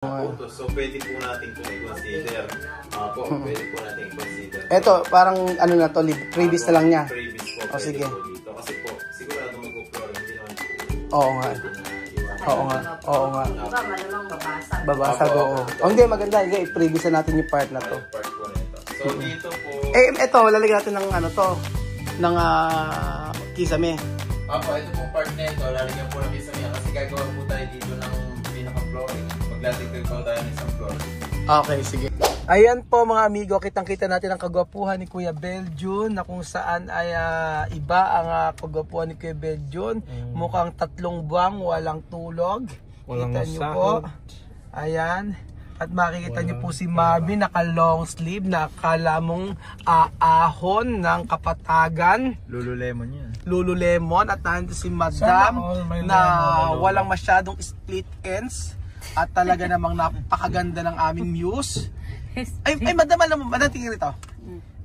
So pwede po natin kung i-consider. Pwede po natin i-consider. Ito, parang ano na to, previous na lang niya. Previous po. O sige. Dito. Kasi po, sigurado mag-upload. Hindi naman po. Oo nga. Oo nga. Oo nga. Iba, malamang babasag. Babasag, oo. Hindi, maganda. Previous na natin yung part na to. Part po nito. So dito po. Ito, lalagyan natin ng ano to. Ng kisame. Ito pong part na ito. Lalagyan po ng kisame. Kasi gagawa po tayo dito ng pinaka-flooring. Maglatigtag po tayo ng isang floor. Okay, sige. Ayan po mga amigo, kitang-kita natin ang kagwapuhan ni Kuya Beljun na kung saan ay iba ang kagwapuhan ni Kuya Beljun. Mukhang 3 buwang walang tulog. Walang Kita nyo po. Ayan. At makikita nyo po si Marvin naka long sleeve na akala mong ahon ng kapatagan. Lululemon yan. Lululemon. At nandito si Madam na walang masyadong split ends. At talaga namang napakaganda ng aming muse. Ay Madam, alam mo, Madam, tingin rito.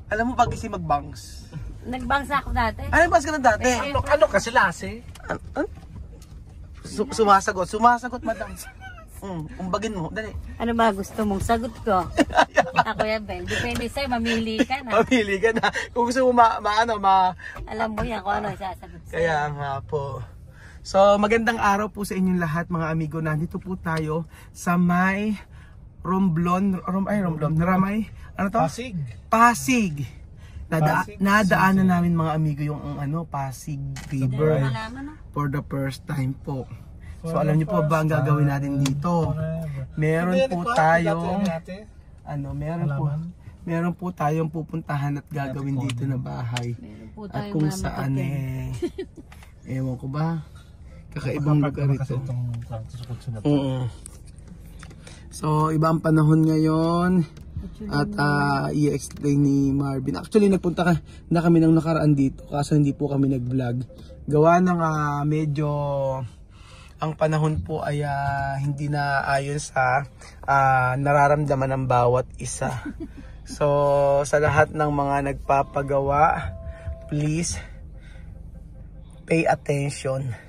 Alam mo ba kasi mag-bangs? Nag-bangs ako dati. Ay, bangs ka na dati? Ano kasi lase? Sumasagot, Madam. Umbagin mo, dali. Ano ba gusto mong sagot ko? Ako yan, Ben. Depende sa'yo, mamili ka na. Mamili ka na. Kung gusto mo Alam mo yan kung ano sasagot sa'yo. Kaya nga po. So, magandang araw po sa inyong lahat mga amigo. Nandito po tayo sa may Romblon, Ramay, ano to? Pasig. Nadaanan namin mga amigo yung Pasig River for the first time po. So, alam niyo po ba ang gagawin natin dito? Meron po tayong meron po tayong pupuntahan at gagawin dito na bahay. At kung saan ewan ko ba? Kakaibang lugar ito. So, iba ang panahon ngayon. At i-explain ni Marvin. Actually, nagpunta na kami ng nakaraan dito. Kaso hindi po kami nag-vlog. Gawa ng medyo ang panahon po ay hindi na ayon sa nararamdaman ng bawat isa. So, sa lahat ng mga nagpapagawa, please pay attention.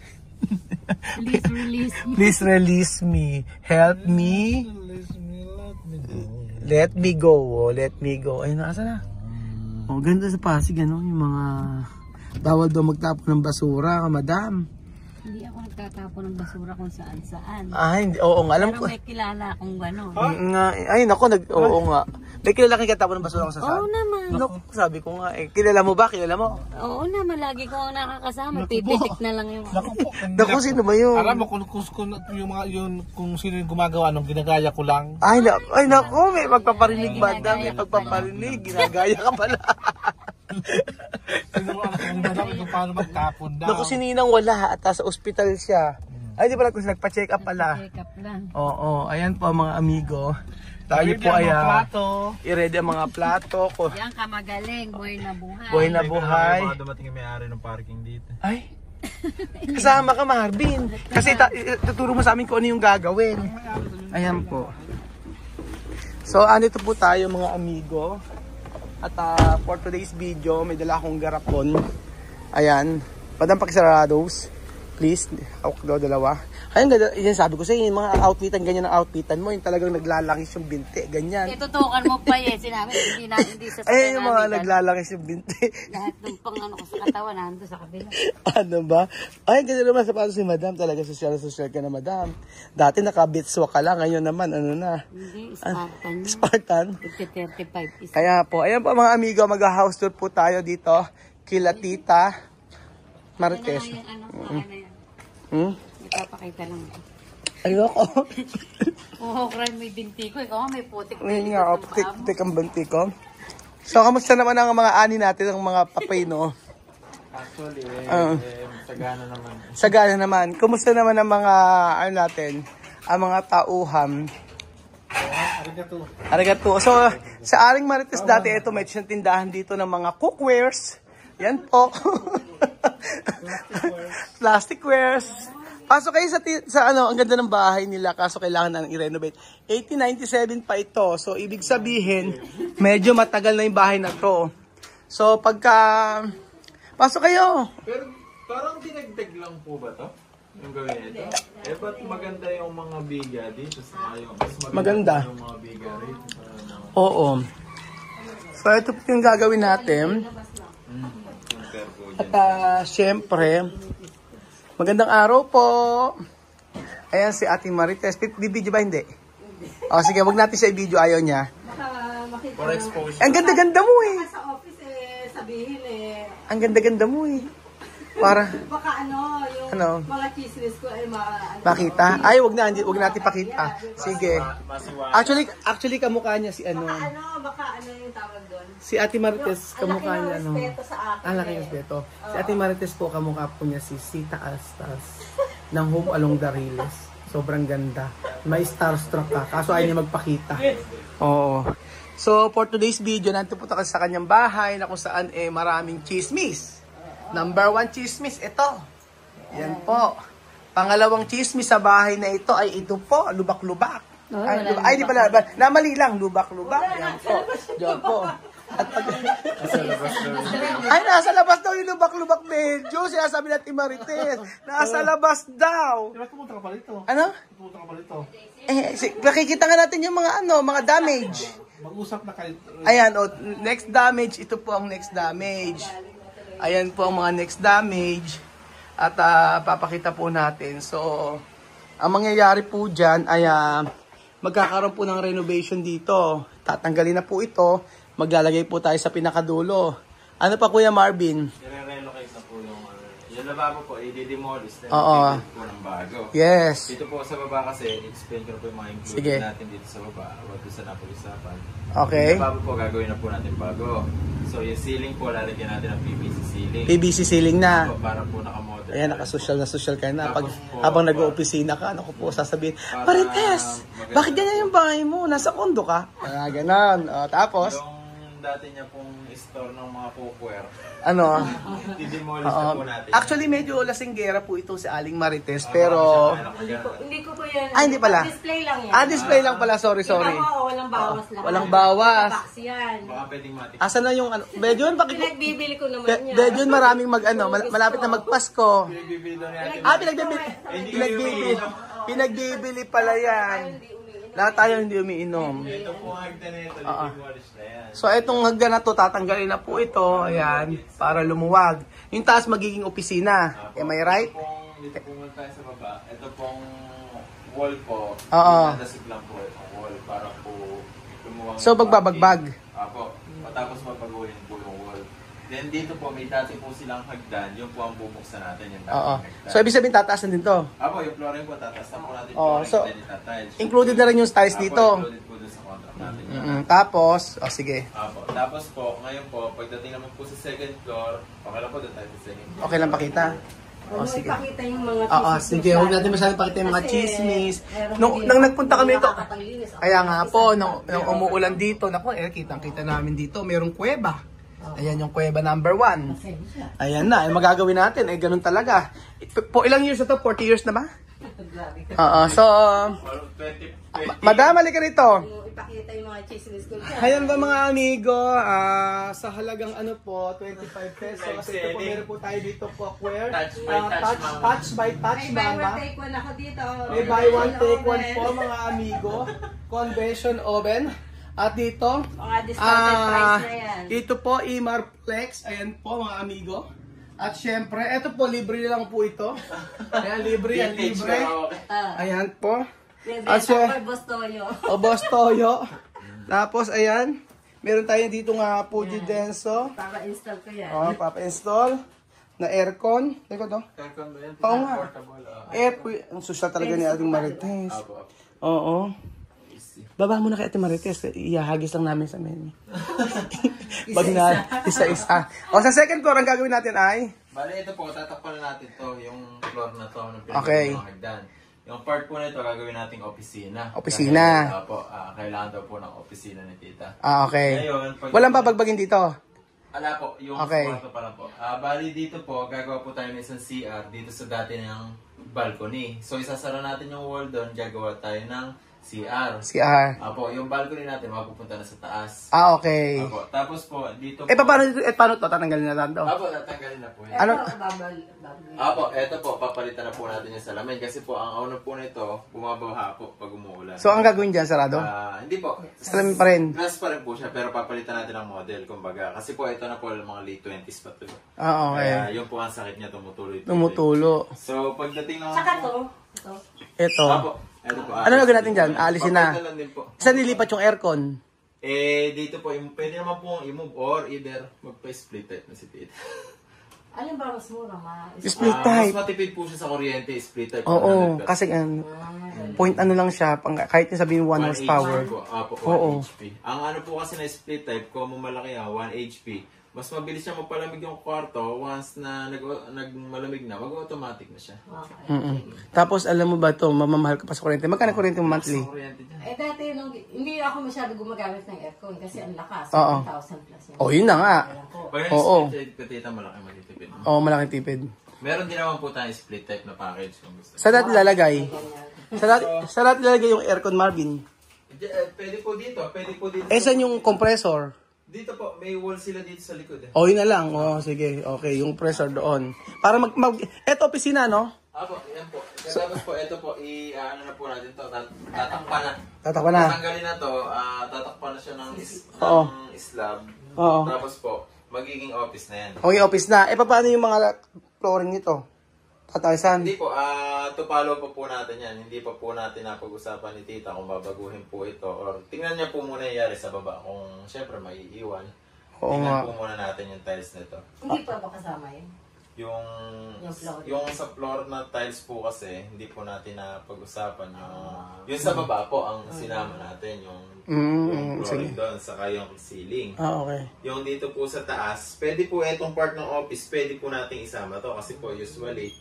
Please release me. Help me. Let me go. Let me go. Ayun, nasa na? Oh, ganda sa Pasig, yung mga bawal daw magtapon ng basura, Madam. Hindi ako nagtatapon ng basura kung saan-saan. Hindi. Oo nga. Alam pero ko. may kilala akong gano'n. Ay, naku. Oo nga. May kilala kang katapon ng basura kung saan? Oo naman. Naku, sabi ko nga. Kilala mo ba? Kilala mo? Oo naman. Lagi ko nakakasama. Pipitik na lang yung... Naku, sino ba yun? Alam mo kung sino yung gumagawa nung ginagaya ko lang. Ay, naku. May pagpaparinig ba? May pagpaparinig. Ginagaya ka pala. Kung paano magtapon daw. Naku, si Ninang wala at sa ospital siya. Ay, di pala kung nagpa-check up pala. Check up lang. Oo, ayan po mga amigo. Tayo po ay i-ready ang mga plato. Yan ka magaling, buhay na buhay. Buhay na buhay. Baka dumating yung may-ari ng parking dito. Ay, kasama ka Marvin. Kasi tuturo mo sa amin kung ano yung gagawin. Ayan po. So, andito po tayo mga amigo. At for today's video, may dala akong garapon. Ayan. Madam, pakisarados. Please. Hawak daw dalawa. Ayun, yan sabi ko sa inyo, mga outfitan, ganyan ang outfitan mo. Yung talagang naglalangis yung binti. Ganyan. Tutukan mo pa sinabi. Hindi sa ayun yung mga naglalangis yung binti. Lahat ng pang ko sa katawan, nando sa kabila. Ano ba? Ay, ganyan naman sapatos si Madam. Talaga social ka na, Madam. Dati naka-bitswa ka lang. Ngayon naman, ano na? Hindi, Spartan. Spartan? 35 is. Kaya po, ayan po mga amigo, mag-house tour po tayo dito. Kila Tita Marites. Ipapakita lang ako. Ayoko. Crime may binti ko. Ikaw may putik. Ngayon nga, putik ang banti ko. So, kamusta naman ang mga ani natin, ang mga papay, no? Actually, sagana naman. Sagana naman. Kumusta naman ang mga, ang mga tauhan? Arigato. So, sa Aring Marites dati, ito may tindahan dito ng mga cookwares. Yan po. Plasticwares. Pasok kayo sa ang ganda ng bahay nila, kaso kailangan nang i-renovate. 1897 pa ito. So, ibig sabihin, medyo matagal na yung bahay na to. So, pasok kayo. Pero parang dinagdag lang po ba to? Yung gawin ito. Eh, ba't maganda yung mga biga dito sa kayo? Mas Maganda. yung mga biga rito sa Oo. So, ito po yung gagawin natin. compare po At dyan. syempre, magandang araw po. Ayan si Ate Marites. Bibidyo ba? Hindi. O sige, wag natin siya i-video. Ayaw niya. For exposure. Ang ganda-ganda mo eh. Sa office sabihin Ang ganda-ganda mo eh. Para, baka yung Ano? mga chismis ko makita? Ay, wag natin pakita. Sige. Masiwa. Actually kamukha niya si ano. baka yung tawag doon. Si Ate Marites kamukha niya no. respeto sa akin. Laki ng respeto. Si Ate Marites po kamukha po niya si Sita Astas ng Home Along the Riles. Sobrang ganda. May starstruck ka. Kaso ayaw niya magpakita. Oo. So, for today's video, nandito po tayo sa kanyang bahay na kung saan maraming chismis. Number 1 chismis, ito. Yan po. Pangalawang chismis sa bahay na ito ay ito po, lubak-lubak. Ay, di pala. Namali lang, lubak-lubak. Yan po. Diyan po. At pag... Ay, nasa labas daw yung lubak-lubak medyo. Sinasabi natin Marites. Nasa labas daw. Diba pumunta ka pa rito? Ano? Pumunta ka pa rito. Nakikita nga natin yung mga damage. Mag-usap na kayo. Ayan, next damage. Ito po ang next damage. Ayan po ang mga next damage. At papakita po natin. So, ang mangyayari po dyan ay magkakaroon po ng renovation dito. Tatanggalin na po ito. Maglalagay po tayo sa pinakadulo. Ano pa Kuya Marvin? I-relocate na po yung lababo po, i-demolish. Then, Oo. po ng bago. Yes. Dito po sa baba kasi, explain ko na po yung mga included Sige. natin dito sa baba. Huwag doon sa napag-usapan. Okay. Yung lababo po, gagawin na po natin bago. So, yung ceiling po, lalagyan natin ng PVC ceiling. PVC ceiling na. So, para po nakamodel. Ayan, nakasosyal na social ka na. Pag, Tapos po, habang nag-opisina ka, naku po, sasabihin, Marites, bakit ganyan yung bahay mo? Nasa kondo ka? Ganon. Tapos, Yung dati niya pong store ng mga cookware, ano? i-demolish na po natin. Actually, medyo lasinggera po ito si Aling Marites, pero... Hindi ko po yan. Hindi pala. Display lang yan. Display lang pala. Sorry. Walang bawas lang. Walang bawas. Box yan. Baka pwedeng matik. Asan na yung ano? Bedyon, Pinagbibili ko naman yan. Bedyon, maraming malapit na magpasko. Pinagbibili daw natin. Pinagbibili pala yan. Lahat tayo hindi umiinom. Ito po ang hagdan nito, i-demolish na yan. So, etong hagdan na to, tatanggalin na po ito. Ayan, para lumuwag. Yung taas magiging opisina. Am I right? Dito po muna tayo sa baba. Ito pong wall po. Oo. Nadasig lang po itong wall para po lumuwag. So, bagbagbag. Apo. Matapos magpagulin po yung wall. Then dito po, may dati po silang hagdan. Yung po ang bubuksan natin. Yung dating Oo. hagdan. So, ibig sabihin, tataasan din to. Apo, yung flooring po, tataas na po natin. Oo, flooring, so, then itatiles. Included na rin yung styles Apo, dito. included po dun sa contract natin. Tapos, sige. Apo. Tapos po, ngayon po, pagdating naman po sa second floor, okay lang po doon tayo sa second floor. Okay lang pakita. Huwag sige. ipakita yung mga chismis. Oo, sige. Huwag natin masyadong pakita yung mga chismis. Nung nagpunta kami ito, kaya nga po, nung umuulan dito, naku, kitang-kita namin dito, mayroong kuweba. Ayan yung kuweba number 1. Ayan na, magagawin natin. Ganun talaga. Po, ilang years na to? 40 years na ba? Oo, so, madam, halika rito. Ipakita yung mga chismis ko. Ayan ba mga amigo, sa halagang ano po, 25 pesos. Ito po, meron po tayo dito cookware. Touch by touch, May buy one mama. take one ako dito. May buy one, take one po mga amigo. Convection oven. At dito, Mga discounted price na yan. ito po, Imarplex. Ayan po mga amigo. At syempre, ito po, libre lang po ito. Ayan, libre, yan, libre. Ayan po. At Benta ko Boss Toyo. O, Boss Toyo. Tapos, ayan. Meron tayo dito nga Fuji Denso. Papa-install ko yan. O, papa-install. Na aircon. Teka to. Aircon ba yan? Oo nga. Portable. Ang social talaga ni Ating Marites. Apo. Oo. Baba mo na kay Ate Marites. Ihahagis lang namin sa menu. Pag na, isa-isa. O, sa second floor, ang gagawin natin ay? Bale, ito po, tatakpan na natin to, yung floor na to, ng Okay. ng hagdan. Yung part po nito, gagawin nating opisina. Opisina. Dahil, po, kailangan daw po ng opisina ni tita. Okay. Ngayon, Walang babagbagin dito. Ala po, yung Okay. kwarto pa lang po. Bali dito po, gagawa po tayo ng isang CR dito sa dati ng balcony. So, isasara natin yung wall doon, gagawa tayo ng CR. CR. Apo, yung balcony natin mapupunta na sa taas. Ah, okay. Apo, tapos po, dito po. Paano to? Tatanggalin na lang to? Apo, tatanggalin na po yan. Ano? Bubble. Apo, eto po, papalitan na po natin yung salamin. Kasi po, ang una po nito, bumabaha po pag umuulan. So, ang gagawin dyan, sarado? Hindi po. Salamin pa rin? Glass pa rin po siya, pero papalitan natin ang model, kumbaga. Kasi po, ito na po, mga late 20s pa to. Ah, okay. Kaya, yun po ang sakit niya, tumutuloy. Tumutulo. So, pagdating naman Saka po. to. Ito. Apo, eto po. Ano gagawin natin dyan? Aalisin na. Papalitan lang din po. Saan nilipat yung aircon? Dito po, pwede naman po i-move or either magpa-split type na si Tita. Alin ba mas mura, ma? Split Mas type. matipid po siya sa kuryente, split type. Oo, 100%. kasi point ano lang siya, kahit yung sabihin 1 horsepower. HP po. Apo, 1 Oo. HP. Ang ano po kasi na split type, kung malaki 1 HP, mas mabilis siya magpalamig yung kwarto once na nagmalamig na, mag-automatic na siya. Tapos alam mo ba to, mamamahal ka pa sa kuryente. Magkano kuryente mo monthly? Sa kuryente dyan. Dati, hindi ako masyado gumagamit ng aircon kasi ang lakas. Oo. 1,000 plus yan. Oh, yun na nga. Pag Oo. split type, Tita, malaki matitipid. Oo, malaking tipid. Meron din naman po tayong split type na package kung gusto. Sa dati lalagay? Sa dati lalagay yung aircon, Marvin? Pwede po dito, pwede po dito. Saan yung compressor? Dito po, may wall sila dito sa likod eh. Oh, yun na lang. Oh, sige. Okay, yung compressor doon. Para eto, opisina, no? Apo, yan po. Tapos po, ito po, ano na po natin to, tatakpan na. Tatakpan na. Tatanggalin na to, tatakpan na siya ng Oo. slab. Oo. Tapos po, magiging office na yan. Okay, office na. Paano yung mga flooring nito? Tatakisan? Hindi po, to follow pa po natin yan. Hindi pa po natin napag-usapan ni Tita kung babaguhin po ito. Or tingnan niya po muna yung yari sa baba kung syempre maiiwan. Oo nga. Tingnan po muna natin yung tiles nito. Hindi pa ba kasama yun? Yung sa floor na tiles po kasi, hindi po natin napag-usapan. Yung sa baba po ang sinama natin. Yung flooring doon, saka yung ceiling. Ah, okay. Yung dito po sa taas, pwede po itong part ng office, pwede po natin isama to. Kasi po usually,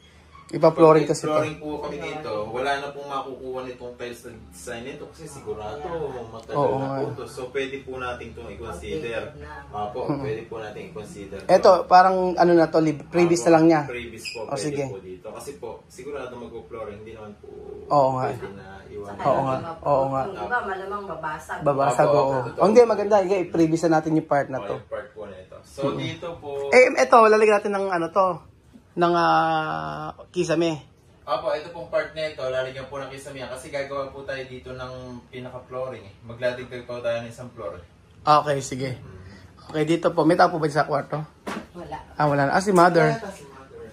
Ipa-flooring kasi to. flooring po kami dito, wala na pong makukuha nitong tiles na design nito kasi sigurado matagal Oo na nga. po to. So pwede po natin itong i-consider. Opo, pwede po natin i-consider. Eto, parang ano na to, previous na lang niya. Previous po, O, pwede sige. po dito. Kasi po, sigurado mag-flooring, hindi naman po Oo nga. pwede na iwan. Oo nga. Oo nga. Yung iba, malamang babasag. Babasag, Opo, oo. opo. Oh, hindi, maganda. I-previous na natin yung part na to. Yung part po na ito. So dito po, Eto, lalagyan natin ng ano to, ng kisame. Opo, ito pong part na ito, lalagyan po ng kisame kasi gagawa po tayo dito ng pinaka-flooring. Magladigdag po tayo ng isang floor. Okay, sige. Okay, dito po. May tao po ba sa kwarto? Wala. Ah, wala na. Ah, si mother.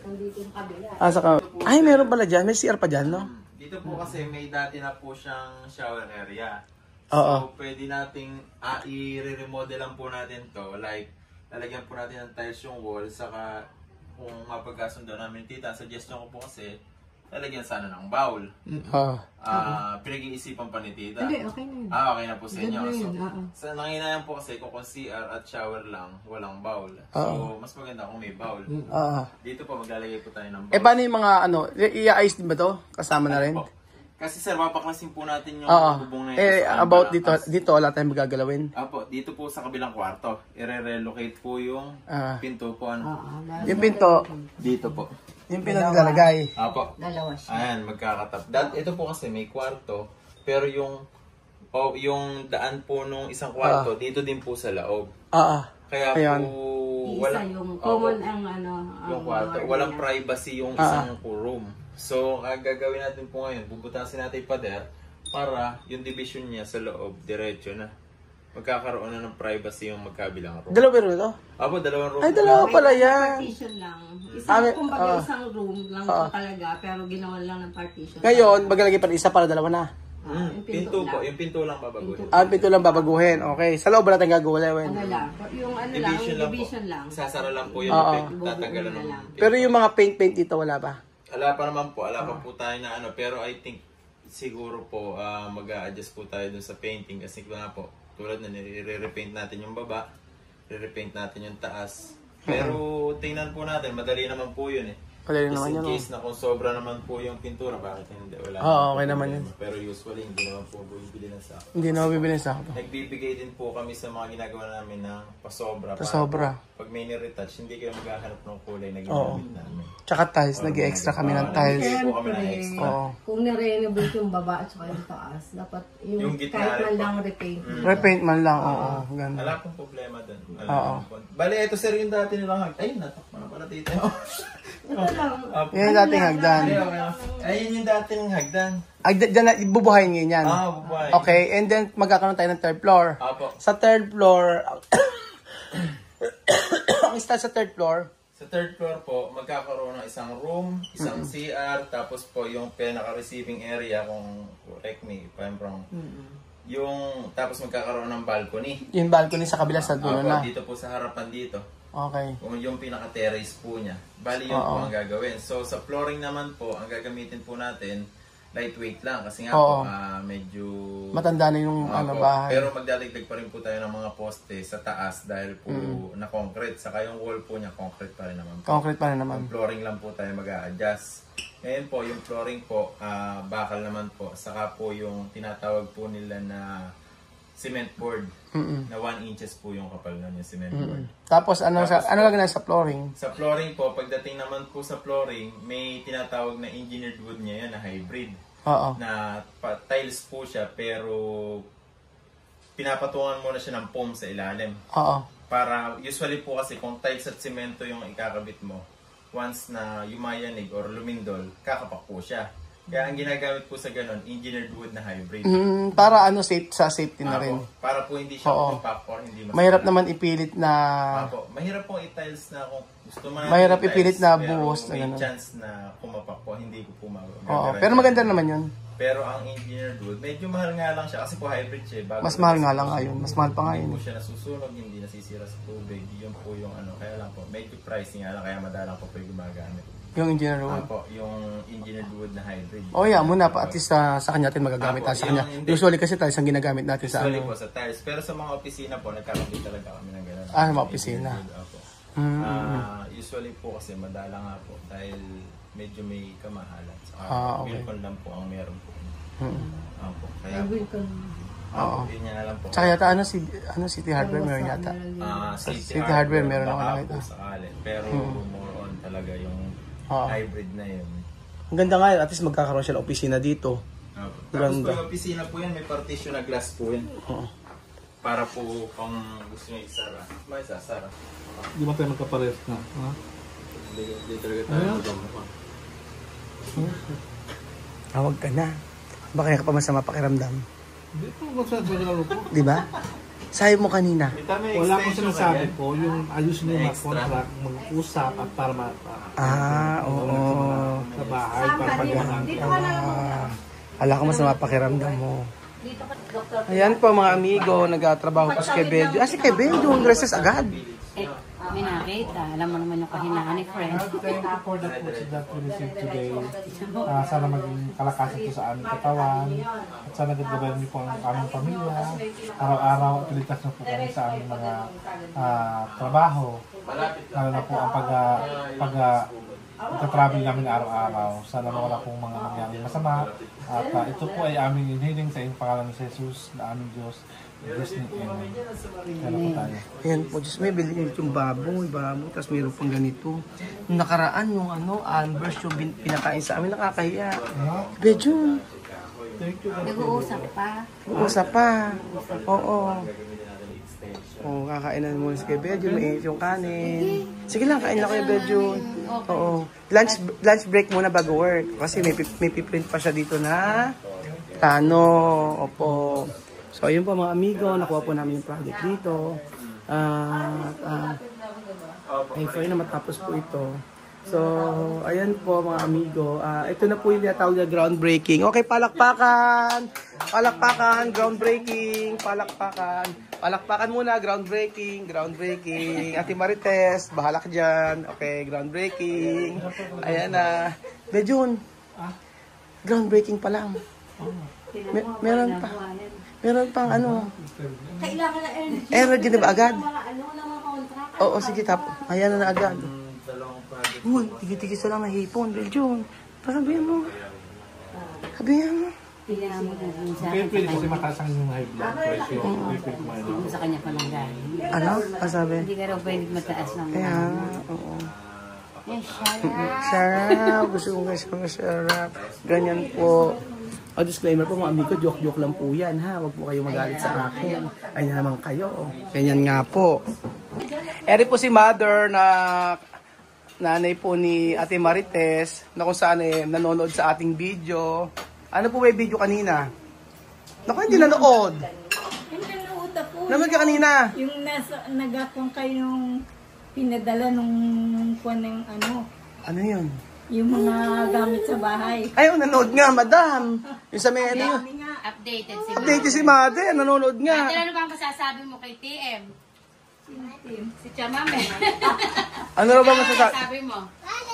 Nandito yung kabila. Ah, saka. Ay, meron pala dyan. May CR pa dyan, no? Dito po kasi may dati na po siyang shower area. Oo. So, pwede nating i-remodel lang po natin to. Like, lalagyan po natin ng tiles yung wall. Saka, kung mapagkasundo namin Tita, suggestion ko po kasi, lalagyan sana ng bowl. Oo. Pinag-iisipan pa ni Tita. Hindi, okay na yun. Okay na po sa inyo. Good na So, yun, oo. sa nanginayan po kasi kung CR at shower lang, walang bowl. So, mas maganda kung may bowl. Oo. Dito po maglalagay po tayo ng bowl. Paano yung mga ano, i-ice din ba to? Kasama na rin? Po. Kasi sir, papaklasin po natin yung Oo. bubong na ito. sa About Balangkas. dito wala tayong magagalawin. Apo, dito po sa kabilang kwarto. I-relocate po yung pinto po. Ano? Yung pinto, Dito po. yung pinto nilalagay. Apo. Dalawa siya. Ayan, magkakatap. Ito po kasi may kwarto, pero yung daan po nung isang kwarto, dito din po sa loob. Kaya Ayan. po, Isa yung common ang ano. yung kwarto. Walang privacy yung isang room. So, ang gagawin natin po ngayon, bubutasin natin yung pader para yung division niya sa loob, diretso na. Magkakaroon na ng privacy yung magkabilang room. Dalawa pero ito? Apo, dalawang room. Ay, dalawa pala yan. Partition lang. Isang, kumbaga isang room lang talaga, pero ginawa lang ng partition. Ngayon, magalagay pa isa para dalawa na. Pinto po. Yung pinto lang babaguhin. Ah, pinto lang babaguhin. Okay. Sa loob ba natin gagawin? Ano lang, yung ano lang, division lang. Sasara lang po yung tatanggalan ng pinto. Pero yung mga paint dito wala pa? Wala pa naman po. Wala pa po tayo na ano. Pero I think siguro po mag-a-adjust po tayo dun sa painting. Kasi nga po, tulad na nire-repaint natin yung baba. Nire-repaint natin yung taas. Pero tingnan po natin, madali naman po yun eh. Pwede Just naman in yun. case na kung sobra naman po yung pintura, bakit hindi? Wala Oo, okay naman naman problema. Pero usually, hindi naman po bibili ng sako. Hindi na mabibili sa ako. Nagbibigay din po kami sa mga ginagawa namin ng pasobra. Pasobra. Pag may niretouch, hindi kayo maghahanap ng kulay na ginamit namin. Tsaka tiles, nag-extra kami ng tiles. Nagbibigay po kami ng extra. Oo. Kung na-renovate yung baba at saka yung taas, dapat yung, Yung gitna kahit man rin lang po. repaint. Repaint man lang, oo. Ganun. Wala pong problema dun. Oo. Bale, ito sir yung dati nilang hag. Ayun, natakpan na pala dito. Ito lang. Yan yung dating hagdan. Ayun yung dating hagdan. Ay, dyan na, bubuhayin ngayon yan. Bubay. Okay, and then magkakaroon tayo ng third floor. Apo. Sa third floor, ang start sa third floor, Sa third floor po, magkakaroon ng isang room, isang CR, tapos po yung pinaka-receiving area, kung correct me if I'm wrong. Yung, tapos magkakaroon ng balcony. yung balcony sa kabila sa dulo Apo, na. dito po sa harapan dito. Okay. Yung pinaka-terrace po niya. Bali yun po ang gagawin. So sa flooring naman po, ang gagamitin po natin, lightweight lang. Kasi nga po, medyo... Matanda na yung bahay. Pero magdadagdag pa rin po tayo ng mga poste sa taas dahil po na concrete. Saka yung wall po niya, concrete pa rin naman po. Concrete pa rin naman. Yung flooring lang po tayo mag-a-adjust. Ngayon po, yung flooring po, bakal naman po. Saka po yung tinatawag po nila na cement board. Na 1 inches po yung kapal nun, yung cement board. Tapos ano gagawin sa flooring? Sa flooring po, pagdating naman po sa flooring, may tinatawag na engineered wood niya yan, na hybrid. Oo. Na tiles po siya, pero pinapatungan mo na siya ng foam sa ilalim. Oo. Para, usually po kasi kung tiles at semento yung ikakabit mo, once na yumayanig or lumindol, kakapak po siya. Kaya ang ginagamit po sa ganun, engineered wood na hybrid. Para safety na rin. Para po hindi siya compact or hindi mas... Mahirap naman ipilit na... Mahirap po i-tiles na kung gusto man Mahirap i-tiles, ipilit na pero buhos na may ganun. chance na kumapak po, hindi ko po Oo. Pero maganda naman yun. Pero ang engineered wood, medyo mahal nga lang siya kasi po hybrid siya. Mas mahal nga lang ngayon. Mas mahal pa ngayon. Hindi po siya nasusunog, hindi nasisira sa tubig. Yun po yung kaya lang po, medyo pricey nga lang, kaya madalang po yung gumagamit. Yung engineer wood. Po, yung engineered wood na hybrid. Oh yeah, muna pa. At least sa kanya natin magagamit sa kanya. Usually kasi tiles ang ginagamit natin sa Usually po sa tiles. Pero sa mga opisina po, nagkakabit talaga kami ng gano'n. Sa mga opisina. Usually po kasi madala nga po dahil medyo may kamahalan. Okay. Wilcon lang po ang meron po. Kaya Ay, Wilcon. yun niya na lang po. Tsaka yata City Hardware meron yata. City Hardware meron ako baka nakita. po sakali. Pero more on talaga yung hybrid na yun. Ang ganda nga yun, at least magkakaroon siya ng opisina dito. Tapos po yung opisina po yan, may partition na glass po yan. Para po kung gusto nyo isara. May sasara. Di ba tayo magkapares na? Ha? Hindi talaga tayo magkamukha. Huwag ka na. Baka ka pa masama pakiramdam. Hindi po magsasabi ko. Di ba? Sabi mo kanina. Wala akong sinasabi po, yung ayusin yung mga contract, mag-usap at para oo. sa bahay, para pagyanan. Ala ko masama pakiramdam mo. Ayan po mga amigo, nagtatrabaho po si Kebedio. Si Kebedio, yung dresses agad. May nakita. Alam mo naman yung kahinaan ni friend. Thank you for the foods that we received today. Sana maging kalakasan po sa aming katawan. At sana gagabayan niyo po ang aming pamilya. Araw-araw at ligtas na po kami sa aming mga trabaho. Lalo na po ang pag-travel namin araw-araw. Sana wala pong mga nangyaring masama. At ito po ay aming inhiling sa iyong pangalan ni Jesus na aming Diyos. Diyos ni Amen. Kaya po tayo. Ayan po, Diyos may bilhin yung baboy, tapos mayroon pang ganito. Nung nakaraan yung Anvers yung pinakain sa amin, nakakahiya. Bejo. Nag-uusap pa. Uusap pa. Oo. Oo, kakainan mo si Bejo, may yung kanin. Sige lang, kain lang kayo Bejo. Oo. Lunch break muna bago work. Kasi may piprint pa siya dito na Tano. Opo. So, ayun po mga amigo, nakuha po namin yung project dito. Ay, for na matapos po ito. So, ayan po mga amigo. Ito na po yung tinatawag na groundbreaking. Okay, palakpakan! Palakpakan, groundbreaking, palakpakan. Palakpakan muna, groundbreaking, groundbreaking. Ate Marites, bahala ka dyan. Okay, groundbreaking. Ayan na. Bejun, groundbreaking pa lang. Meron pa. Meron pang Kailangan na energy na ba agad? mga contract. Oo, sige, ayan na agad. Dalawang project Uy, tigil-tigil sa lang na hipon, Beljun. Pasabihan mo. Sabihan mo. Kailangan mo na dun sa Pwede kasi mataas ang yung high blood pressure. Pwede kumain. kung sa kanya pa lang galing. Ano? Pasabi? Hindi ka raw pwede mataas ng Kaya, oo. Eh, sarap. Sarap. Gusto ko masarap. Ganyan po. O, disclaimer po mga amigo, joke-joke lang po yan ha. Huwag po kayo magalit sa akin. Ay naman kayo. Ganyan nga po. Eri po si Mother na nanay po ni Ate Marites na kung saan nanonood sa ating video. Ano po may video kanina? Naku, hindi nanood. Yung nanood ako. Nanood ka kanina. Yung nagakong kayong pinadala nung kuwan ng ano, Ano yun? yung mga gamit sa bahay. Ay, nanood nga, madam. Yung sa may ano yun. Kami nga, Updated si Update si Mother, nanonood nga. Ate, ano ba ang masasabi mo kay TM? Si Chamame. Ano raw ba masasabi? Sabi mo?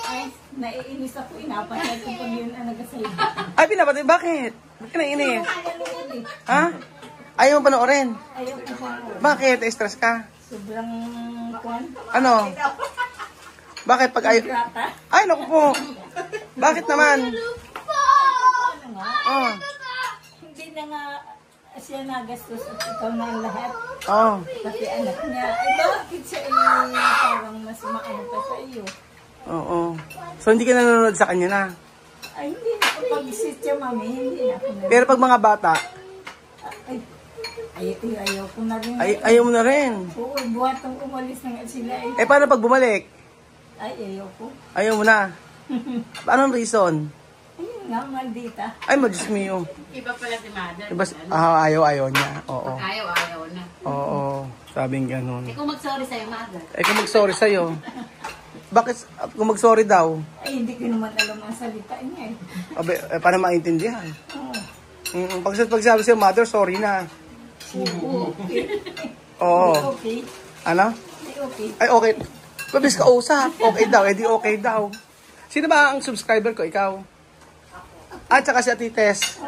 ay, naiinis ako, inapasal ko pag yun ang nagasayo. Ay, pinapatay. Bakit? Bakit ka naiinis? Ha? Ayaw mo panoorin? Ayaw ko pa. Bakit? Stress ka? Sobrang kuwan. Ano? Bakit pag ayaw? Grata. Ay, naku po. Bakit naman? Ano nga? Oh. Hindi na nga siya nagastos at ikaw na ang lahat. Oh. Kasi anak niya, ay bakit siya parang mas maano pa sa iyo? Oo. So, hindi ka nanonood sa kanya na? Ay, hindi na ako pag-visit siya, mami. Hindi na ako na. Pero pag mga bata, Ayaw ko na rin. ayaw mo na rin. Oo, buhatang umalis na nga sila eh. Eh, paano pag bumalik? Ay, ayaw ko. Ayaw mo na. Anong reason? Ayun nga, maldita. Ay, Diyos mio. Iba pala si Mother. Diba, ayaw niya. Oo. Ayaw na. Oo. Sabing ganun. Eh kung mag-sorry sa'yo, Mother. Eh, kung mag-sorry sa'yo. Bakit, kung mag-sorry daw? Ay, hindi ko naman alam ang salita niya eh. Abe, paano maintindihan? Oo. Pag sabi sa'yo, Mother, sorry na. Oo, okay. Oo. Okay. Ano? Hindi okay. Ay, okay. Mabilis ka usap. Okay daw. Eh, di okay daw. Sino ba ang subscriber ko? Ikaw? At saka si Ate Tess.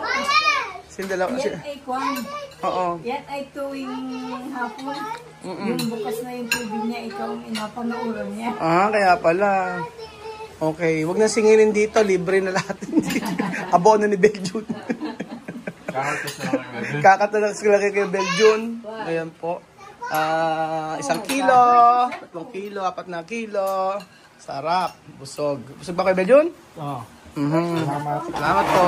Sino dalawa? Yan ay kwan. Oo. Yan ay tuwing hapon. Yung bukas na yung tubig niya, ikaw ang inapanauran niya. Ah, kaya pala. Okay. Huwag na singilin dito. Libre na lahat. Abono ni Beljun. Kakatalas ko lang kay Beljun. Ayan po. 1 kilo, 3 kilo, 4 na kilo. Sarap. Busog. Busog ba kay Beljun? Oo. Mhm. Salamat. Salamat po.